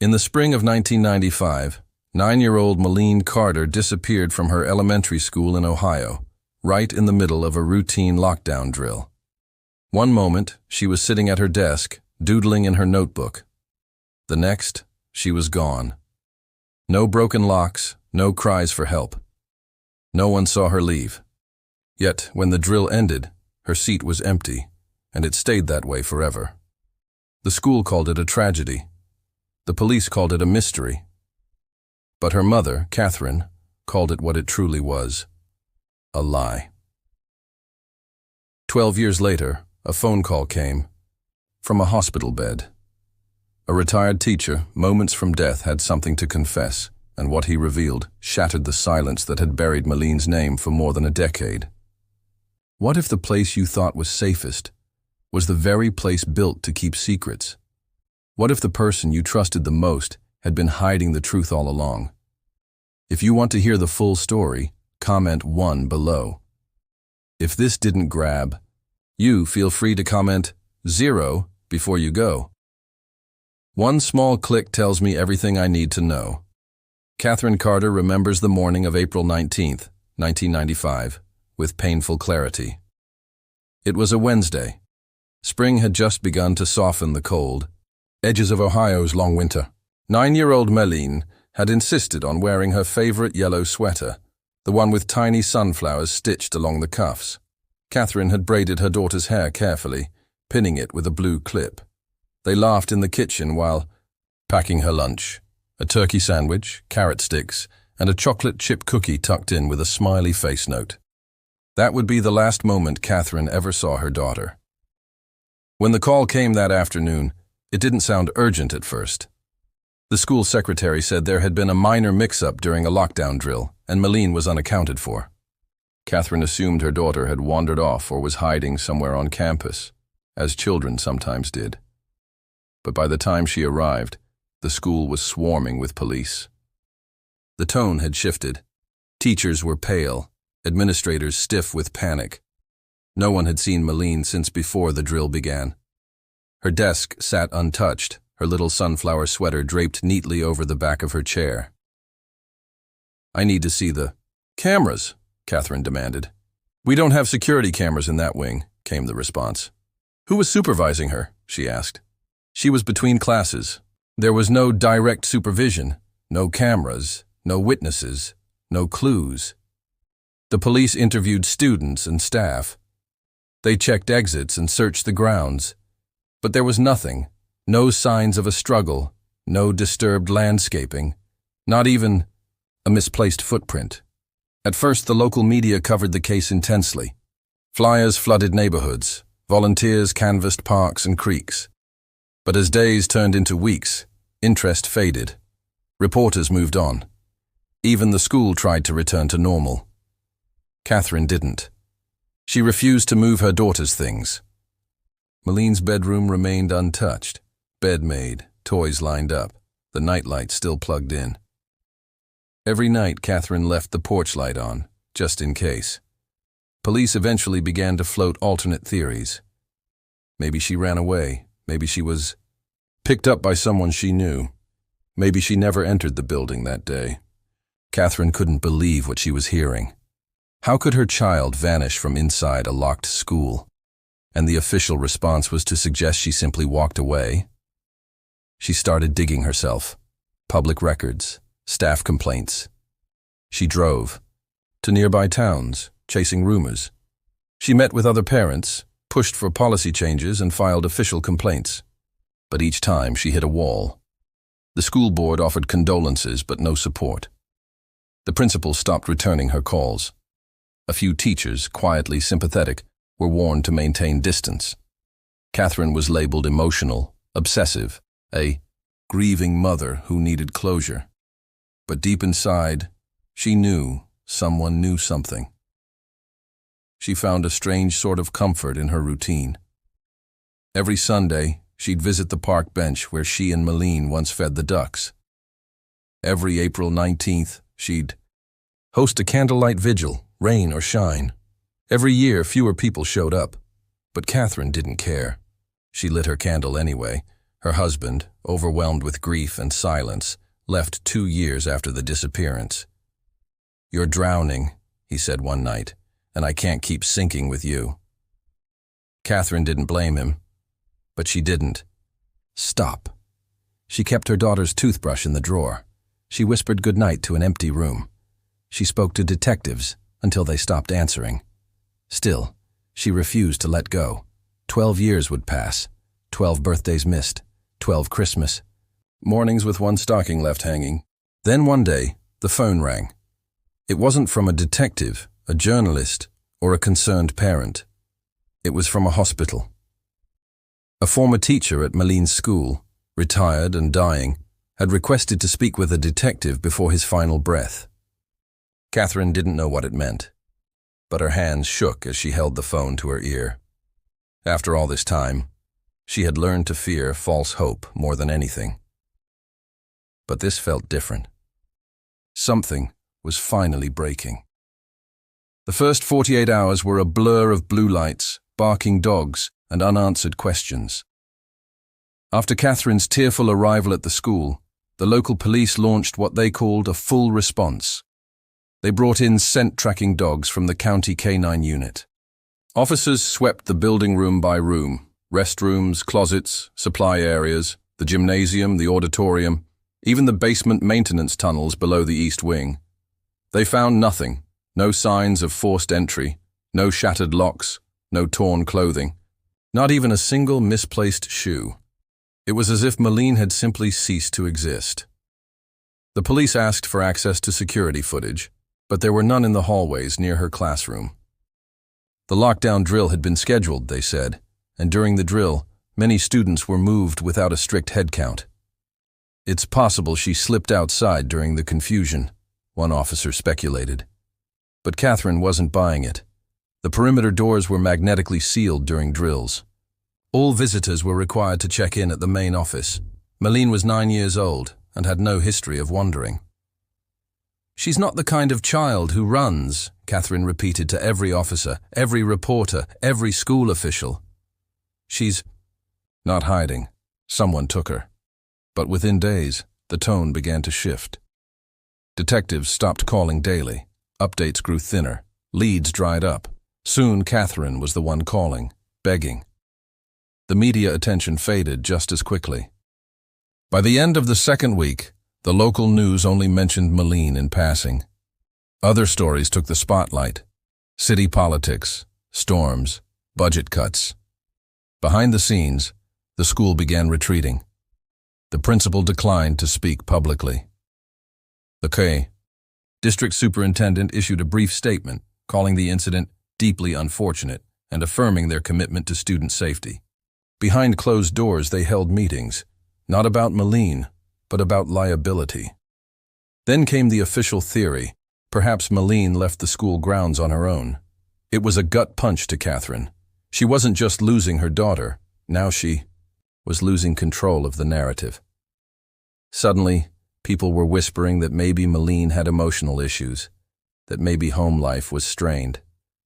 In the spring of 1995, 9-year-old Malene Carter disappeared from her elementary school in Ohio, right in the middle of a routine lockdown drill. One moment, she was sitting at her desk, doodling in her notebook. The next, she was gone. No broken locks, no cries for help. No one saw her leave. Yet, when the drill ended, her seat was empty, and it stayed that way forever. The school called it a tragedy. The police called it a mystery. But her mother, Catherine, called it what it truly was: a lie. 12 years later, a phone call came from a hospital bed. A retired teacher, moments from death, had something to confess, and what he revealed shattered the silence that had buried Malene's name for more than a decade. What if the place you thought was safest was the very place built to keep secrets? What if the person you trusted the most had been hiding the truth all along? If you want to hear the full story, comment 1 below. If this didn't grab, you feel free to comment 0 before you go. One small click tells me everything I need to know. Catherine Carter remembers the morning of April 19th, 1995, with painful clarity. It was a Wednesday. Spring had just begun to soften the cold edges of Ohio's long winter. 9-year-old Malene had insisted on wearing her favorite yellow sweater, the one with tiny sunflowers stitched along the cuffs. Catherine had braided her daughter's hair carefully, pinning it with a blue clip. They laughed in the kitchen while packing her lunch: a turkey sandwich, carrot sticks, and a chocolate chip cookie tucked in with a smiley face note. That would be the last moment Catherine ever saw her daughter. When the call came that afternoon, it didn't sound urgent at first. The school secretary said there had been a minor mix-up during a lockdown drill, and Malene was unaccounted for. Catherine assumed her daughter had wandered off or was hiding somewhere on campus, as children sometimes did. But by the time she arrived, the school was swarming with police. The tone had shifted. Teachers were pale, administrators stiff with panic. No one had seen Malene since before the drill began. Her desk sat untouched, her little sunflower sweater draped neatly over the back of her chair. "I need to see the cameras," Catherine demanded. "We don't have security cameras in that wing," came the response. "Who was supervising her?" she asked. She was between classes. There was no direct supervision, no cameras, no witnesses, no clues. The police interviewed students and staff. They checked exits and searched the grounds. But there was nothing, no signs of a struggle, no disturbed landscaping, not even a misplaced footprint. At first, the local media covered the case intensely. Flyers flooded neighborhoods, volunteers canvassed parks and creeks. But as days turned into weeks, interest faded. Reporters moved on. Even the school tried to return to normal. Catherine didn't. She refused to move her daughter's things. Malene's bedroom remained untouched, bed made, toys lined up, the nightlight still plugged in. Every night Catherine left the porch light on, just in case. Police eventually began to float alternate theories. Maybe she ran away, maybe she was picked up by someone she knew. Maybe she never entered the building that day. Catherine couldn't believe what she was hearing. How could her child vanish from inside a locked school? And the official response was to suggest she simply walked away. She started digging herself. Public records, staff complaints. She drove to nearby towns, chasing rumors. She met with other parents, pushed for policy changes, and filed official complaints. But each time she hit a wall. The school board offered condolences, but no support. The principal stopped returning her calls. A few teachers, quietly sympathetic, were warned to maintain distance. Catherine was labeled emotional, obsessive, a grieving mother who needed closure. But deep inside, she knew someone knew something. She found a strange sort of comfort in her routine. Every Sunday, she'd visit the park bench where she and Malene once fed the ducks. Every April 19th, she'd host a candlelight vigil, rain or shine. Every year, fewer people showed up, but Catherine didn't care. She lit her candle anyway, Her husband, overwhelmed with grief and silence, left 2 years after the disappearance. "You're drowning," he said one night, "and I can't keep sinking with you." Catherine didn't blame him, but she didn't stop. She kept her daughter's toothbrush in the drawer. She whispered goodnight to an empty room. She spoke to detectives until they stopped answering. Still, she refused to let go. 12 years would pass, 12 birthdays missed, 12 Christmas mornings with one stocking left hanging. Then one day, the phone rang. It wasn't from a detective, a journalist, or a concerned parent. It was from a hospital. A former teacher at Maline's school, retired and dying, had requested to speak with a detective before his final breath. Catherine didn't know what it meant, but her hands shook as she held the phone to her ear. After all this time, she had learned to fear false hope more than anything. But this felt different. Something was finally breaking. The first 48 hours were a blur of blue lights, barking dogs, and unanswered questions. After Catherine's tearful arrival at the school, the local police launched what they called a full response. They brought in scent-tracking dogs from the county canine unit. Officers swept the building room by room, restrooms, closets, supply areas, the gymnasium, the auditorium, even the basement maintenance tunnels below the east wing. They found nothing, no signs of forced entry, no shattered locks, no torn clothing, not even a single misplaced shoe. It was as if Maline had simply ceased to exist. The police asked for access to security footage, but there were none in the hallways near her classroom. The lockdown drill had been scheduled, they said, and during the drill, many students were moved without a strict head count. It's possible she slipped outside during the confusion, one officer speculated. But Catherine wasn't buying it. The perimeter doors were magnetically sealed during drills. All visitors were required to check in at the main office. Maline was 9 years old and had no history of wandering. "She's not the kind of child who runs," Catherine repeated to every officer, every reporter, every school official. "She's not hiding. Someone took her." But within days, the tone began to shift. Detectives stopped calling daily. Updates grew thinner. Leads dried up. Soon Catherine was the one calling, begging. The media attention faded just as quickly. By the end of the second week, the local news only mentioned Maline in passing. Other stories took the spotlight. City politics, storms, budget cuts. Behind the scenes, the school began retreating. The principal declined to speak publicly. The district superintendent issued a brief statement calling the incident deeply unfortunate and affirming their commitment to student safety. Behind closed doors, they held meetings, not about Maline, but about liability. Then came the official theory. Perhaps Maline left the school grounds on her own. It was a gut punch to Catherine. She wasn't just losing her daughter, now she was losing control of the narrative. Suddenly, people were whispering that maybe Maline had emotional issues, that maybe home life was strained,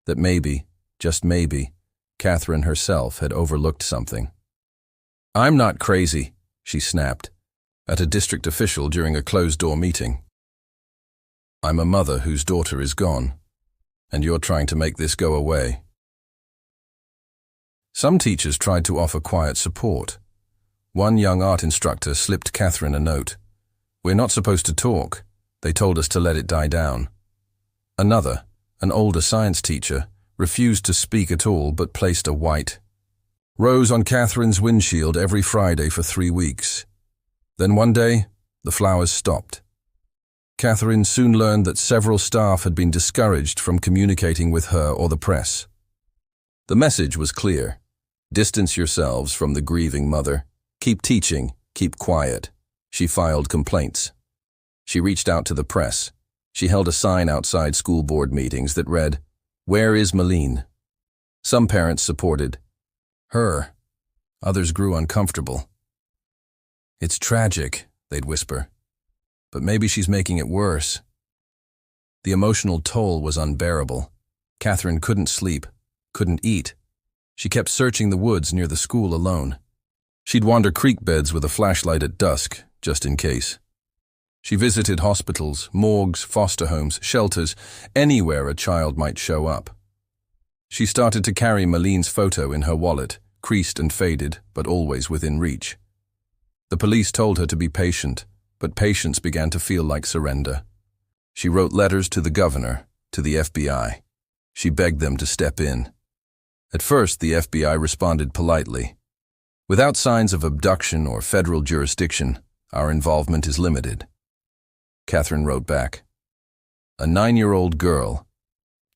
that maybe, just maybe, Catherine herself had overlooked something. "I'm not crazy," she snapped, at a district official during a closed-door meeting. "I'm a mother whose daughter is gone, and you're trying to make this go away." Some teachers tried to offer quiet support. One young art instructor slipped Catherine a note. "We're not supposed to talk. They told us to let it die down." Another, an older science teacher, refused to speak at all but placed a white rose on Catherine's windshield every Friday for 3 weeks. Then one day, the flowers stopped. Catherine soon learned that several staff had been discouraged from communicating with her or the press. The message was clear. Distance yourselves from the grieving mother. Keep teaching, keep quiet. She filed complaints. She reached out to the press. She held a sign outside school board meetings that read, "Where is Maline?" Some parents supported her. Others grew uncomfortable. "It's tragic," they'd whisper, "but maybe she's making it worse." The emotional toll was unbearable. Catherine couldn't sleep, couldn't eat. She kept searching the woods near the school alone. She'd wander creek beds with a flashlight at dusk, just in case. She visited hospitals, morgues, foster homes, shelters, anywhere a child might show up. She started to carry Malene's photo in her wallet, creased and faded, but always within reach. The police told her to be patient, but patience began to feel like surrender. She wrote letters to the governor, to the FBI. She begged them to step in. At first, the FBI responded politely. Without signs of abduction or federal jurisdiction, our involvement is limited. Catherine wrote back. A 9-year-old girl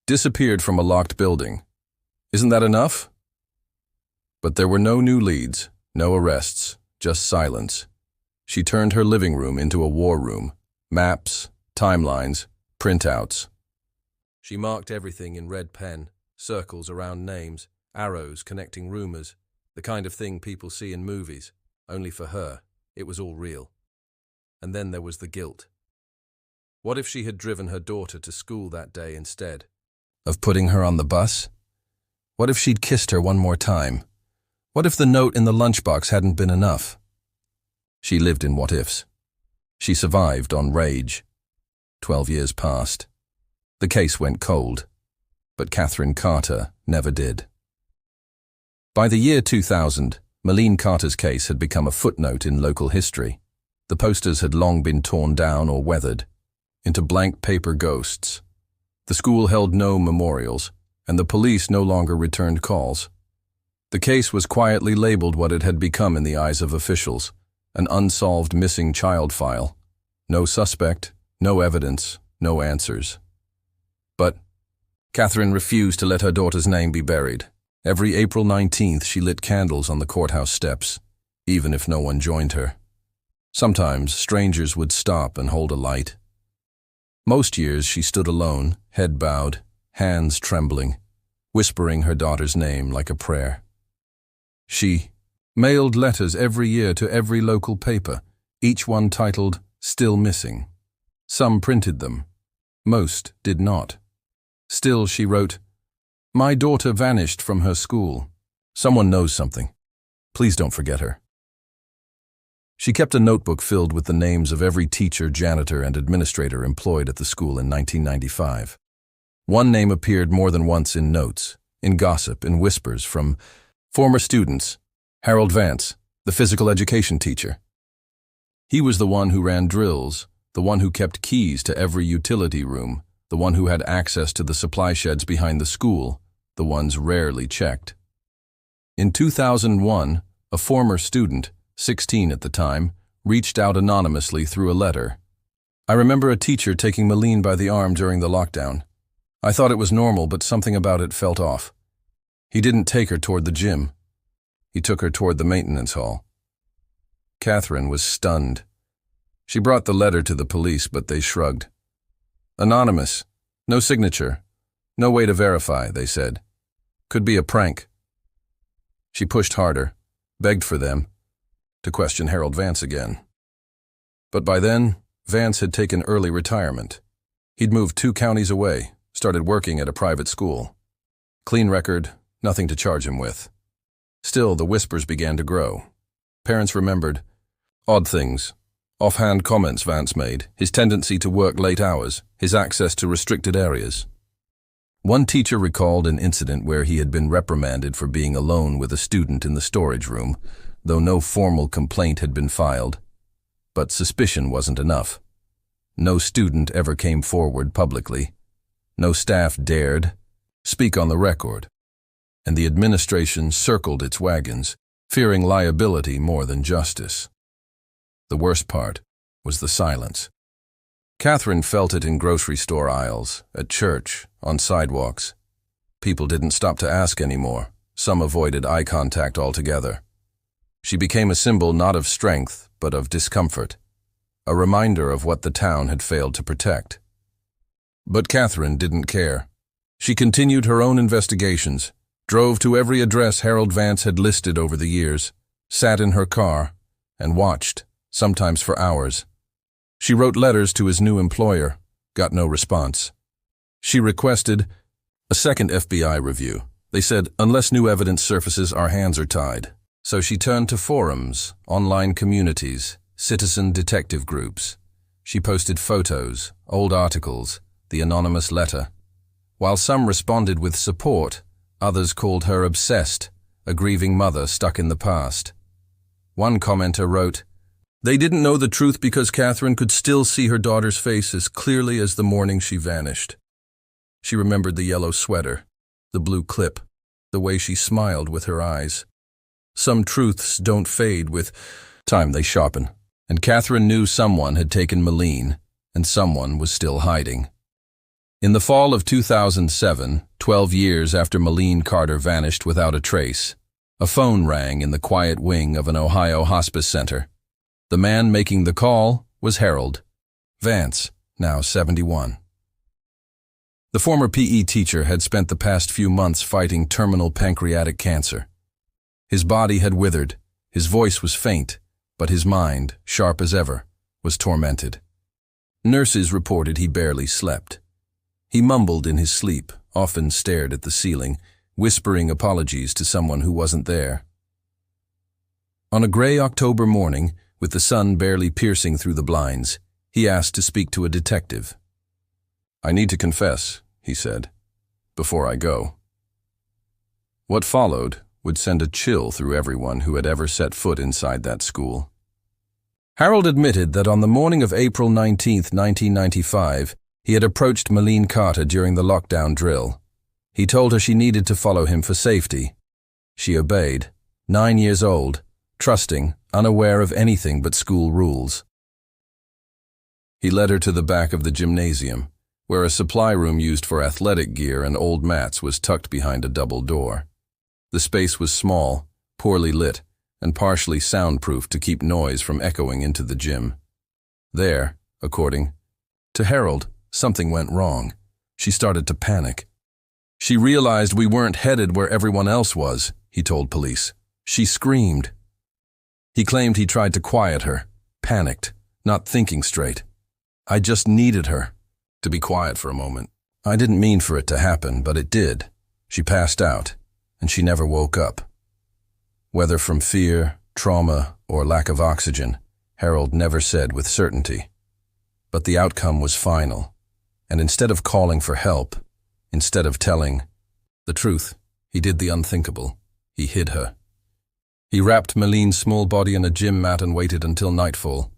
disappeared from a locked building. Isn't that enough? But there were no new leads, no arrests, just silence. She turned her living room into a war room. Maps, timelines, printouts. She marked everything in red pen, circles around names, arrows connecting rumors, the kind of thing people see in movies. Only for her, it was all real. And then there was the guilt. What if she had driven her daughter to school that day instead of putting her on the bus? What if she'd kissed her one more time? What if the note in the lunchbox hadn't been enough? She lived in what-ifs. She survived on rage. 12 years passed. The case went cold, but Catherine Carter never did. By the year 2000, Malene Carter's case had become a footnote in local history. The posters had long been torn down or weathered into blank paper ghosts. The school held no memorials, and the police no longer returned calls. The case was quietly labeled what it had become in the eyes of officials, an unsolved missing child file. No suspect, no evidence, no answers. But Catherine refused to let her daughter's name be buried. Every April 19th, she lit candles on the courthouse steps, even if no one joined her. Sometimes strangers would stop and hold a light. Most years she stood alone, head bowed, hands trembling, whispering her daughter's name like a prayer. She mailed letters every year to every local paper, each one titled, "Still Missing." Some printed them. Most did not. Still, she wrote, "My daughter vanished from her school. Someone knows something. Please don't forget her." She kept a notebook filled with the names of every teacher, janitor, and administrator employed at the school in 1995. One name appeared more than once in notes, in gossip, in whispers from former students. Harold Vance, the physical education teacher. He was the one who ran drills, the one who kept keys to every utility room, the one who had access to the supply sheds behind the school, the ones rarely checked. In 2001, a former student, 16 at the time, reached out anonymously through a letter. "I remember a teacher taking Malene by the arm during the lockdown. I thought it was normal, but something about it felt off. He didn't take her toward the gym. He took her toward the maintenance hall." Catherine was stunned. She brought the letter to the police, but they shrugged. "Anonymous. No signature. No way to verify," they said. "Could be a prank." She pushed harder, begged for them to question Harold Vance again. But by then, Vance had taken early retirement. He'd moved 2 counties away, started working at a private school. Clean record, nothing to charge him with. Still, the whispers began to grow. Parents remembered odd things, offhand comments Vance made, his tendency to work late hours, his access to restricted areas. One teacher recalled an incident where he had been reprimanded for being alone with a student in the storage room, though no formal complaint had been filed. But suspicion wasn't enough. No student ever came forward publicly. No staff dared speak on the record. And the administration circled its wagons, fearing liability more than justice. The worst part was the silence. Catherine felt it in grocery store aisles, at church, on sidewalks. People didn't stop to ask anymore. Some avoided eye contact altogether. She became a symbol not of strength, but of discomfort, a reminder of what the town had failed to protect. But Catherine didn't care. She continued her own investigations, drove to every address Harold Vance had listed over the years, sat in her car, and watched, sometimes for hours. She wrote letters to his new employer, got no response. She requested a second FBI review. They said, "Unless new evidence surfaces, our hands are tied." So she turned to forums, online communities, citizen detective groups. She posted photos, old articles, the anonymous letter. While some responded with support, others called her obsessed, a grieving mother stuck in the past. One commenter wrote, "They didn't know the truth because Catherine could still see her daughter's face as clearly as the morning she vanished." She remembered the yellow sweater, the blue clip, the way she smiled with her eyes. Some truths don't fade with time, they sharpen. And Catherine knew someone had taken Malene, and someone was still hiding. In the fall of 2007, 12 years after Malene Carter vanished without a trace, a phone rang in the quiet wing of an Ohio hospice center. The man making the call was Harold Vance, now 71. The former PE teacher had spent the past few months fighting terminal pancreatic cancer. His body had withered, his voice was faint, but his mind, sharp as ever, was tormented. Nurses reported he barely slept. He mumbled in his sleep, often stared at the ceiling, whispering apologies to someone who wasn't there. On a gray October morning, with the sun barely piercing through the blinds, he asked to speak to a detective. "I need to confess," he said, "before I go." What followed would send a chill through everyone who had ever set foot inside that school. Harold admitted that on the morning of April 19, 1995, he had approached Malene Carter during the lockdown drill. He told her she needed to follow him for safety. She obeyed, 9 years old, trusting, unaware of anything but school rules. He led her to the back of the gymnasium, where a supply room used for athletic gear and old mats was tucked behind a double door. The space was small, poorly lit, and partially soundproofed to keep noise from echoing into the gym. There, according to Harold, something went wrong. She started to panic. She realized we weren't headed where everyone else was, he told police. She screamed. He claimed he tried to quiet her, panicked, not thinking straight. "I just needed her to be quiet for a moment. I didn't mean for it to happen, but it did." She passed out, and she never woke up. Whether from fear, trauma, or lack of oxygen, Harold never said with certainty. But the outcome was final, and instead of calling for help, instead of telling the truth, he did the unthinkable. He hid her. He wrapped Malene's small body in a gym mat and waited until nightfall.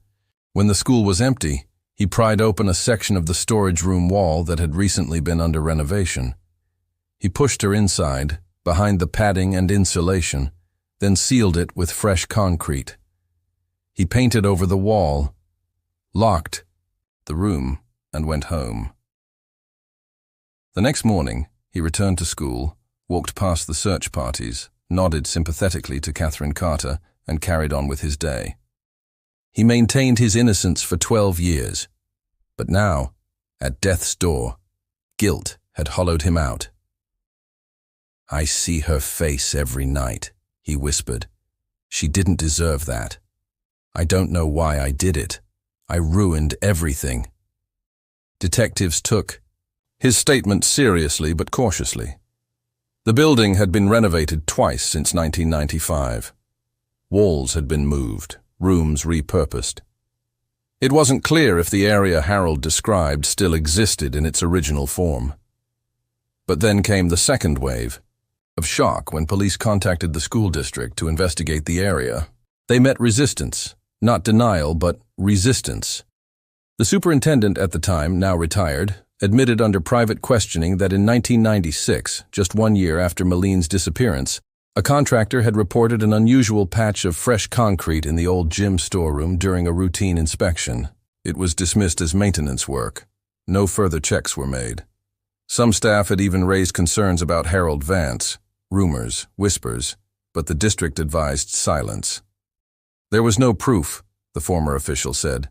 When the school was empty, he pried open a section of the storage room wall that had recently been under renovation. He pushed her inside, behind the padding and insulation, then sealed it with fresh concrete. He painted over the wall, locked the room, and went home. The next morning, he returned to school, walked past the search parties, nodded sympathetically to Catherine Carter, and carried on with his day. He maintained his innocence for 12 years, but now, at death's door, guilt had hollowed him out. "I see her face every night," he whispered. "She didn't deserve that. I don't know why I did it. I ruined everything." Detectives took his statement seriously but cautiously. The building had been renovated twice since 1995. Walls had been moved, rooms repurposed. It wasn't clear if the area Harold described still existed in its original form. But then came the second wave of shock when police contacted the school district to investigate the area. They met resistance, not denial, but resistance. The superintendent at the time, now retired, admitted under private questioning that in 1996, just 1 year after Malene's disappearance, a contractor had reported an unusual patch of fresh concrete in the old gym storeroom during a routine inspection. It was dismissed as maintenance work. No further checks were made. Some staff had even raised concerns about Harold Vance, rumors, whispers, but the district advised silence. "There was no proof," the former official said,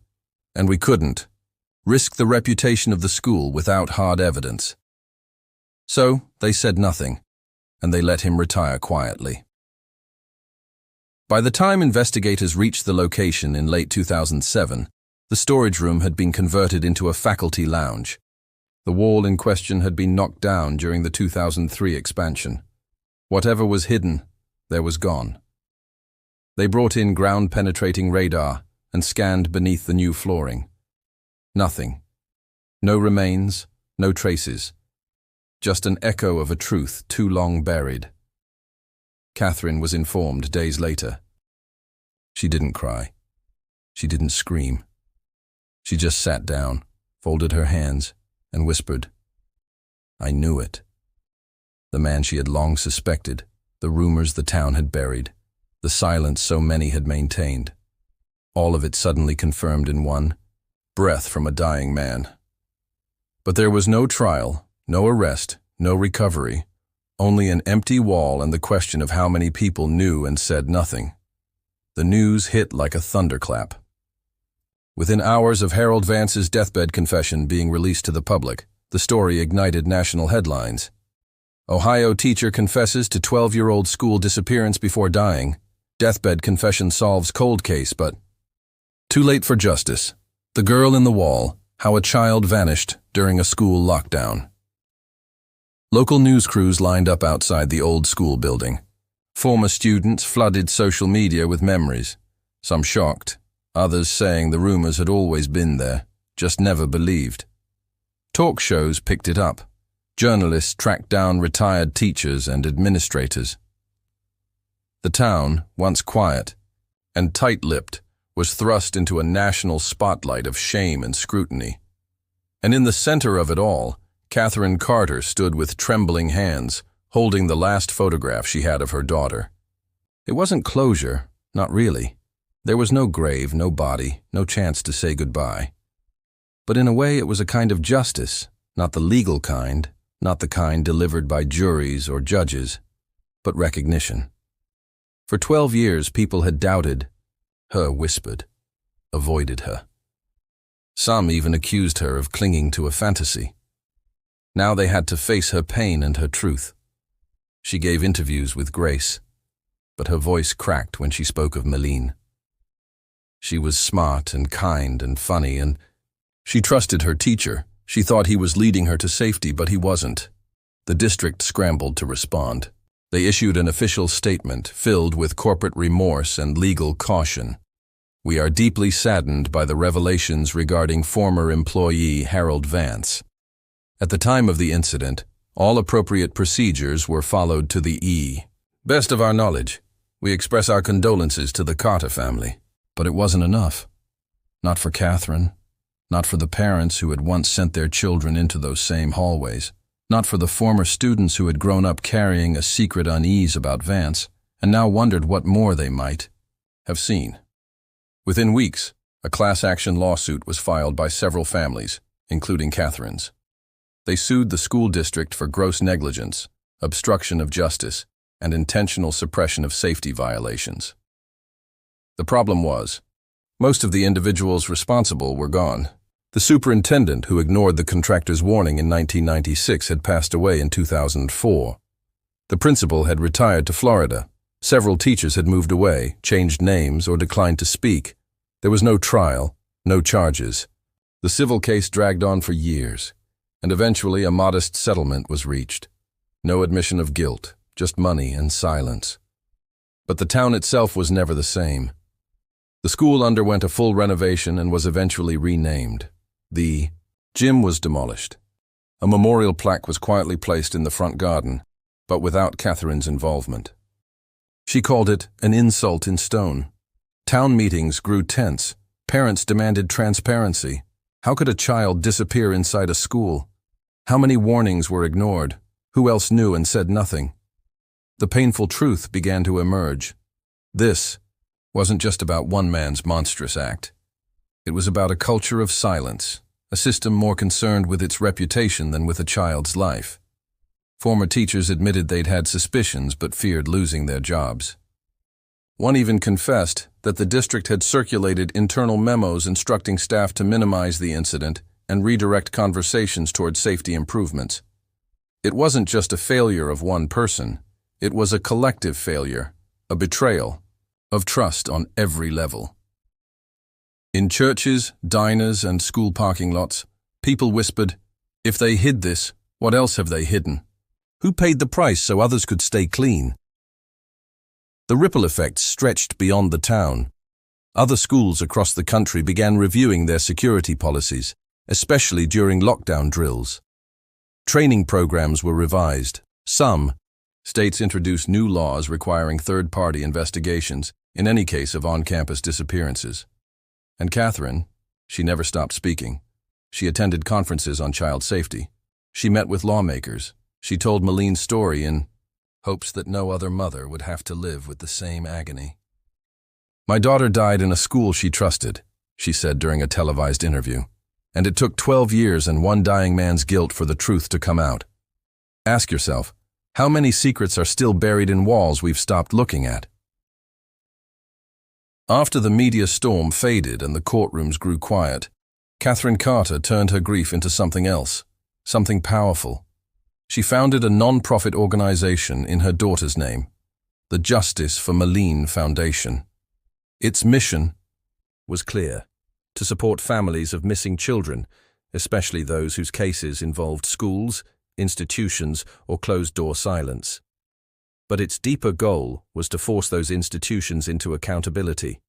"and we couldn't risk the reputation of the school without hard evidence." So they said nothing, and they let him retire quietly. By the time investigators reached the location in late 2007, the storage room had been converted into a faculty lounge. The wall in question had been knocked down during the 2003 expansion. Whatever was hidden, there was gone. They brought in ground-penetrating radar and scanned beneath the new flooring. Nothing. No remains, no traces. Just an echo of a truth too long buried. Catherine was informed days later. She didn't cry. She didn't scream. She just sat down, folded her hands, and whispered, "I knew it." The man she had long suspected, the rumors the town had buried, the silence so many had maintained. All of it suddenly confirmed in one breath from a dying man. But there was no trial, no arrest, no recovery, only an empty wall and the question of how many people knew and said nothing. The news hit like a thunderclap. Within hours of Harold Vance's deathbed confession being released to the public, the story ignited national headlines. Ohio teacher confesses to 12-year-old school disappearance before dying. Deathbed confession solves cold case, but too late for justice. The girl in the wall, how a child vanished during a school lockdown. Local news crews lined up outside the old school building. Former students flooded social media with memories, some shocked, others saying the rumors had always been there, just never believed. Talk shows picked it up. Journalists tracked down retired teachers and administrators. The town, once quiet and tight-lipped, was thrust into a national spotlight of shame and scrutiny. And in the center of it all, Catherine Carter stood with trembling hands, holding the last photograph she had of her daughter. It wasn't closure, not really. There was no grave, no body, no chance to say goodbye. But in a way it was a kind of justice, not the legal kind, not the kind delivered by juries or judges, but recognition. For 12 years people had doubted her, whispered, avoided her. Some even accused her of clinging to a fantasy. Now they had to face her pain and her truth. She gave interviews with grace, but her voice cracked when she spoke of Meline. She was smart and kind and funny, and she trusted her teacher. She thought he was leading her to safety, but he wasn't. The district scrambled to respond. They issued an official statement filled with corporate remorse and legal caution. "We are deeply saddened by the revelations regarding former employee Harold Vance. At the time of the incident, all appropriate procedures were followed to the E. Best of our knowledge, we express our condolences to the Carter family." But it wasn't enough. Not for Catherine, not for the parents who had once sent their children into those same hallways, not for the former students who had grown up carrying a secret unease about Vance and now wondered what more they might have seen. Within weeks, a class-action lawsuit was filed by several families, including Catherine's. They sued the school district for gross negligence, obstruction of justice, and intentional suppression of safety violations. The problem was, most of the individuals responsible were gone. The superintendent who ignored the contractor's warning in 1996 had passed away in 2004. The principal had retired to Florida. Several teachers had moved away, changed names, or declined to speak. There was no trial, no charges. The civil case dragged on for years, and eventually a modest settlement was reached. No admission of guilt, just money and silence. But the town itself was never the same. The school underwent a full renovation and was eventually renamed. The gym was demolished. A memorial plaque was quietly placed in the front garden, but without Catherine's involvement. She called it an insult in stone. Town meetings grew tense. Parents demanded transparency. How could a child disappear inside a school? How many warnings were ignored? Who else knew and said nothing? The painful truth began to emerge. This wasn't just about one man's monstrous act. It was about a culture of silence, a system more concerned with its reputation than with a child's life. Former teachers admitted they'd had suspicions but feared losing their jobs. One even confessed that the district had circulated internal memos instructing staff to minimize the incident and redirect conversations toward safety improvements. It wasn't just a failure of one person. It was a collective failure, a betrayal of trust on every level. In churches, diners, and school parking lots, people whispered, "If they hid this, what else have they hidden? Who paid the price so others could stay clean?" The ripple effect stretched beyond the town. Other schools across the country began reviewing their security policies, especially during lockdown drills. Training programs were revised. Some states introduced new laws requiring third-party investigations in any case of on-campus disappearances. And Catherine, she never stopped speaking. She attended conferences on child safety. She met with lawmakers. She told Malene's story in hopes that no other mother would have to live with the same agony. "My daughter died in a school she trusted," she said during a televised interview. "And it took 12 years and one dying man's guilt for the truth to come out. Ask yourself, how many secrets are still buried in walls we've stopped looking at?" After the media storm faded and the courtrooms grew quiet, Catherine Carter turned her grief into something else, something powerful. She founded a non-profit organization in her daughter's name, the Justice for Malene Foundation. Its mission was clear: to support families of missing children, especially those whose cases involved schools, institutions, or closed-door silence. But its deeper goal was to force those institutions into accountability,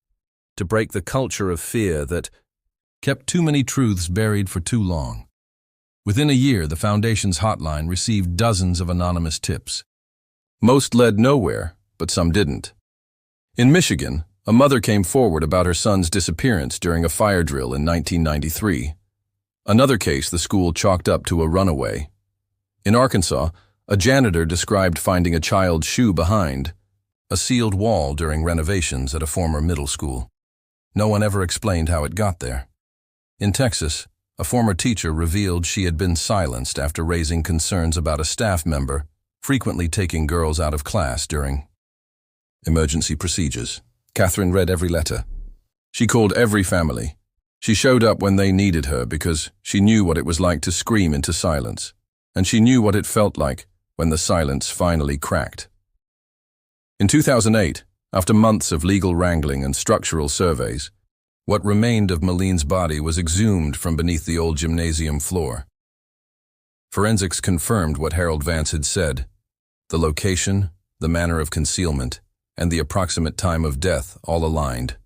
to break the culture of fear that kept too many truths buried for too long. Within a year, the Foundation's hotline received dozens of anonymous tips. Most led nowhere, but some didn't. In Michigan, a mother came forward about her son's disappearance during a fire drill in 1993. Another case the school chalked up to a runaway. In Arkansas, a janitor described finding a child's shoe behind a sealed wall during renovations at a former middle school. No one ever explained how it got there. In Texas, a former teacher revealed she had been silenced after raising concerns about a staff member frequently taking girls out of class during emergency procedures. Catherine read every letter. She called every family. She showed up when they needed her because she knew what it was like to scream into silence, and she knew what it felt like when the silence finally cracked. In 2008, after months of legal wrangling and structural surveys, what remained of Malene's body was exhumed from beneath the old gymnasium floor. Forensics confirmed what Harold Vance had said: the location, the manner of concealment, and the approximate time of death all aligned.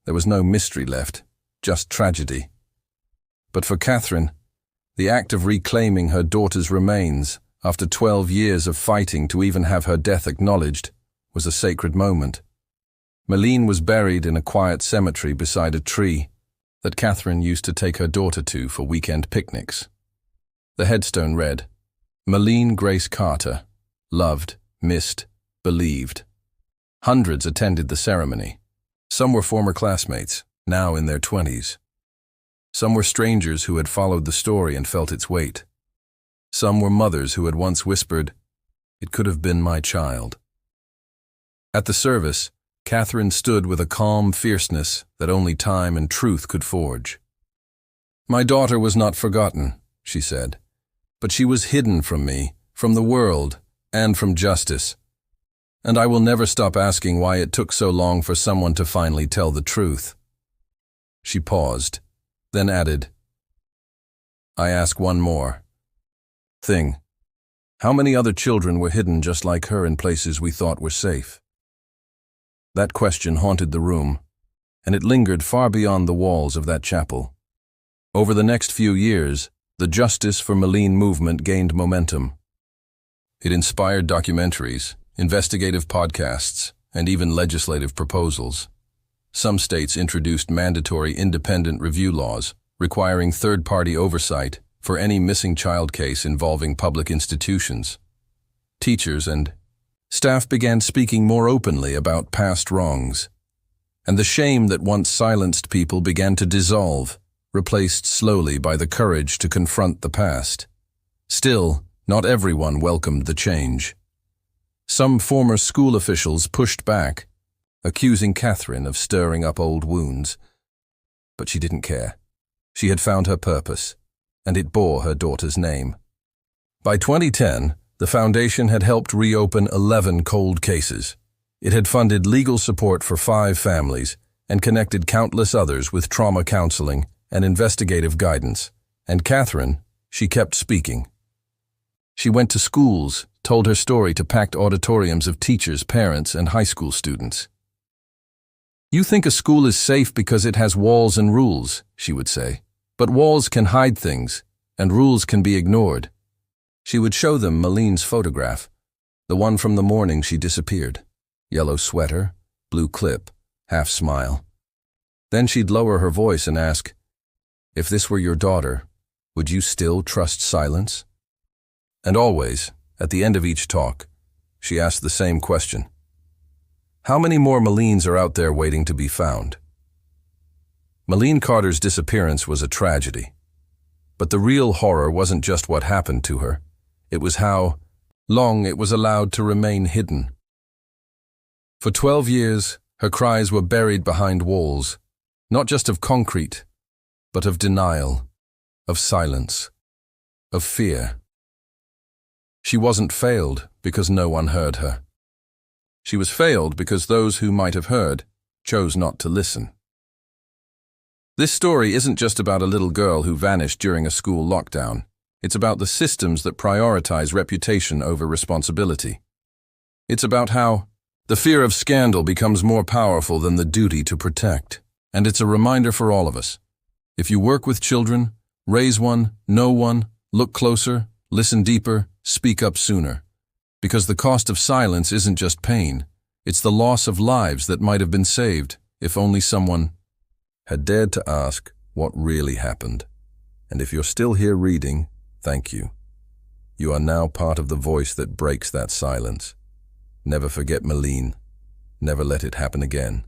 There was no mystery left, just tragedy. But for Catherine, the act of reclaiming her daughter's remains, after 12 years of fighting to even have her death acknowledged, was a sacred moment. Malene was buried in a quiet cemetery beside a tree that Catherine used to take her daughter to for weekend picnics. The headstone read, "Malene Grace Carter, loved, missed, believed." Hundreds attended the ceremony. Some were former classmates, now in their 20s. Some were strangers who had followed the story and felt its weight. Some were mothers who had once whispered, "It could have been my child." At the service, Catherine stood with a calm fierceness that only time and truth could forge. "My daughter was not forgotten," she said, "but she was hidden from me, from the world, and from justice. And I will never stop asking why it took so long for someone to finally tell the truth." She paused, then added, "I ask one more thing. How many other children were hidden just like her in places we thought were safe?" That question haunted the room, and it lingered far beyond the walls of that chapel. Over the next few years, the Justice for Malene movement gained momentum. It inspired documentaries, investigative podcasts, and even legislative proposals. Some states introduced mandatory independent review laws requiring third-party oversight for any missing child case involving public institutions. Teachers and staff began speaking more openly about past wrongs, and the shame that once silenced people began to dissolve, replaced slowly by the courage to confront the past. Still, not everyone welcomed the change. Some former school officials pushed back, accusing Catherine of stirring up old wounds. But she didn't care. She had found her purpose, and it bore her daughter's name. By 2010, the foundation had helped reopen 11 cold cases. It had funded legal support for 5 families and connected countless others with trauma counseling and investigative guidance. And Catherine, she kept speaking. She went to schools, told her story to packed auditoriums of teachers, parents, and high school students. "You think a school is safe because it has walls and rules," she would say. "But walls can hide things, and rules can be ignored." She would show them Maline's photograph, the one from the morning she disappeared. Yellow sweater, blue clip, half smile. Then she'd lower her voice and ask, "If this were your daughter, would you still trust silence?" And always, at the end of each talk, she asked the same question. How many more Malines are out there waiting to be found? Malene Carter's disappearance was a tragedy. But the real horror wasn't just what happened to her. It was how long it was allowed to remain hidden. For 12 years, her cries were buried behind walls, not just of concrete, but of denial, of silence, of fear. She wasn't failed because no one heard her. She was failed because those who might have heard chose not to listen. This story isn't just about a little girl who vanished during a school lockdown. It's about the systems that prioritize reputation over responsibility. It's about how the fear of scandal becomes more powerful than the duty to protect. And it's a reminder for all of us. If you work with children, raise one, know one, look closer, listen deeper, speak up sooner. Because the cost of silence isn't just pain. It's the loss of lives that might have been saved if only someone had dared to ask what really happened. And if you're still here reading, thank you. You are now part of the voice that breaks that silence. Never forget Malene. Never let it happen again.